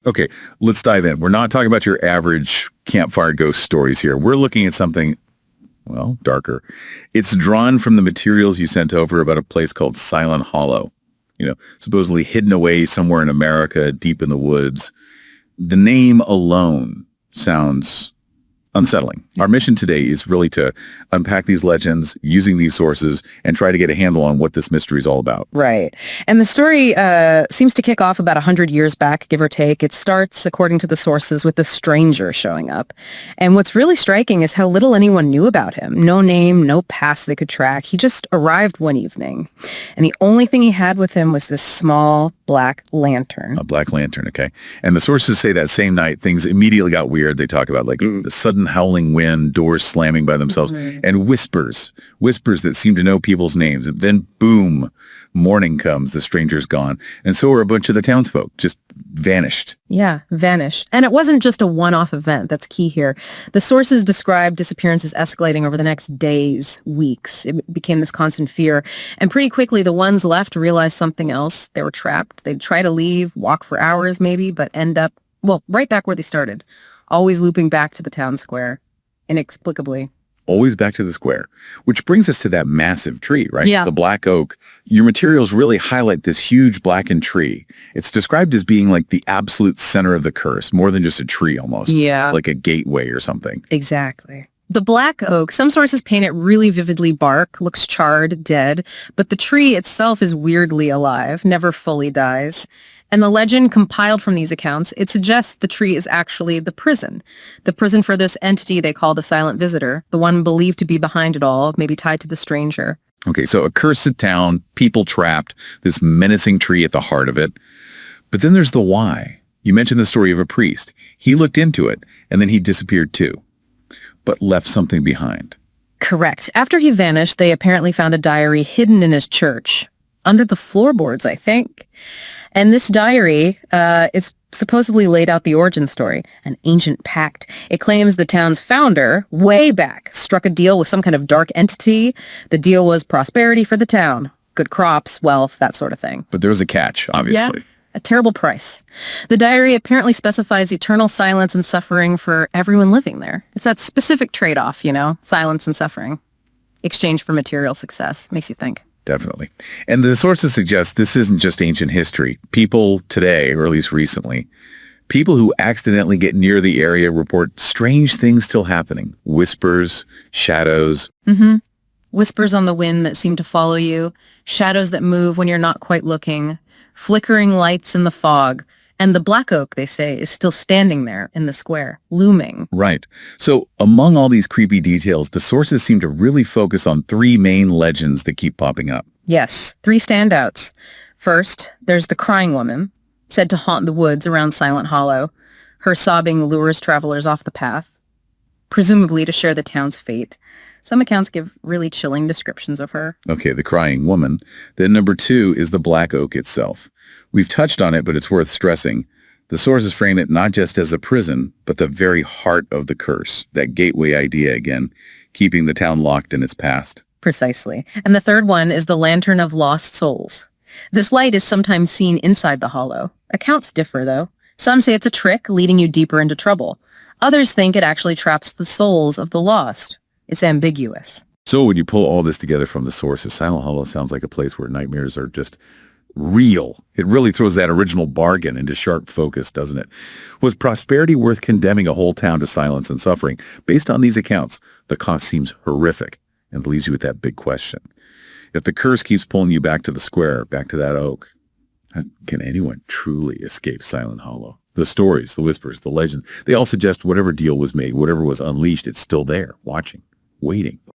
Okay, let's dive in. We're not talking about your average campfire ghost stories here. We're looking at something, well, darker. It's drawn from the materials you sent over about a place called Silent Hollow, supposedly hidden away somewhere in America, deep in the woods. The name alone sounds unsettling. Our mission today is really to unpack these legends using these sources and try to get a handle on what this mystery is all about. Right. And the story seems to kick off about 100 years back, give or take. It starts, according to the sources, with a stranger showing up. And what's really striking is how little anyone knew about him. No name, no past they could track. He just arrived one evening. And the only thing he had with him was this small black lantern. A black lantern, okay. And the sources say that same night, things immediately got weird. They talk about the sudden howling wind, doors slamming by themselves, and whispers that seem to know people's names. And then, boom, morning comes, the stranger's gone. And so are a bunch of the townsfolk, just vanished. Yeah, vanished. And it wasn't just a one-off event. That's key here. The sources describe disappearances escalating over the next days, weeks. It became this constant fear. And pretty quickly, the ones left realized something else. They were trapped. They'd try to leave, walk for hours maybe, but end up, right back where they started. Always looping back to the town square, inexplicably. Always back to the square, which brings us to that massive tree, right? Yeah. The black oak. Your materials really highlight this huge blackened tree. It's described as being like the absolute center of the curse, more than just a tree almost. Yeah. Like a gateway or something. Exactly. The black oak, some sources paint it really vividly bark, looks charred, dead, but the tree itself is weirdly alive, never fully dies. And the legend compiled from these accounts, it suggests the tree is actually the prison for this entity they call the silent visitor, the one believed to be behind it all, maybe tied to the stranger. Okay, so a cursed town, people trapped, this menacing tree at the heart of it. But then there's the why. You mentioned the story of a priest. He looked into it, and then he disappeared too, but left something behind. Correct. After he vanished, they apparently found a diary hidden in his church, under the floorboards, I think. And this diary, it's supposedly laid out the origin story, an ancient pact. It claims the town's founder, way back, struck a deal with some kind of dark entity. The deal was prosperity for the town, good crops, wealth, that sort of thing. But there was a catch, obviously. Yeah, a terrible price. The diary apparently specifies eternal silence and suffering for everyone living there. It's that specific trade-off, silence and suffering. Exchange for material success. Makes you think. Definitely. And the sources suggest this isn't just ancient history. People today, or at least recently, people who accidentally get near the area report strange things still happening. Whispers, shadows. Whispers on the wind that seem to follow you, shadows that move when you're not quite looking, flickering lights in the fog. And the black oak, they say, is still standing there in the square, looming. Right. So among all these creepy details, the sources seem to really focus on three main legends that keep popping up. Yes, three standouts. First, there's the crying woman, said to haunt the woods around Silent Hollow. Her sobbing lures travelers off the path, presumably to share the town's fate. Some accounts give really chilling descriptions of her. Okay, the crying woman. Then number two is the black oak itself. We've touched on it, but it's worth stressing. The sources frame it not just as a prison, but the very heart of the curse, that gateway idea again, keeping the town locked in its past. Precisely. And the third one is the Lantern of Lost Souls. This light is sometimes seen inside the hollow. Accounts differ, though. Some say it's a trick leading you deeper into trouble. Others think it actually traps the souls of the lost. It's ambiguous. So when you pull all this together from the sources, Silent Hollow sounds like a place where nightmares are just real. It really throws that original bargain into sharp focus, doesn't it? Was prosperity worth condemning a whole town to silence and suffering? Based on these accounts, the cost seems horrific and leaves you with that big question. If the curse keeps pulling you back to the square, back to that oak, can anyone truly escape Silent Hollow? The stories, the whispers, the legends, they all suggest whatever deal was made, whatever was unleashed, it's still there, watching, waiting.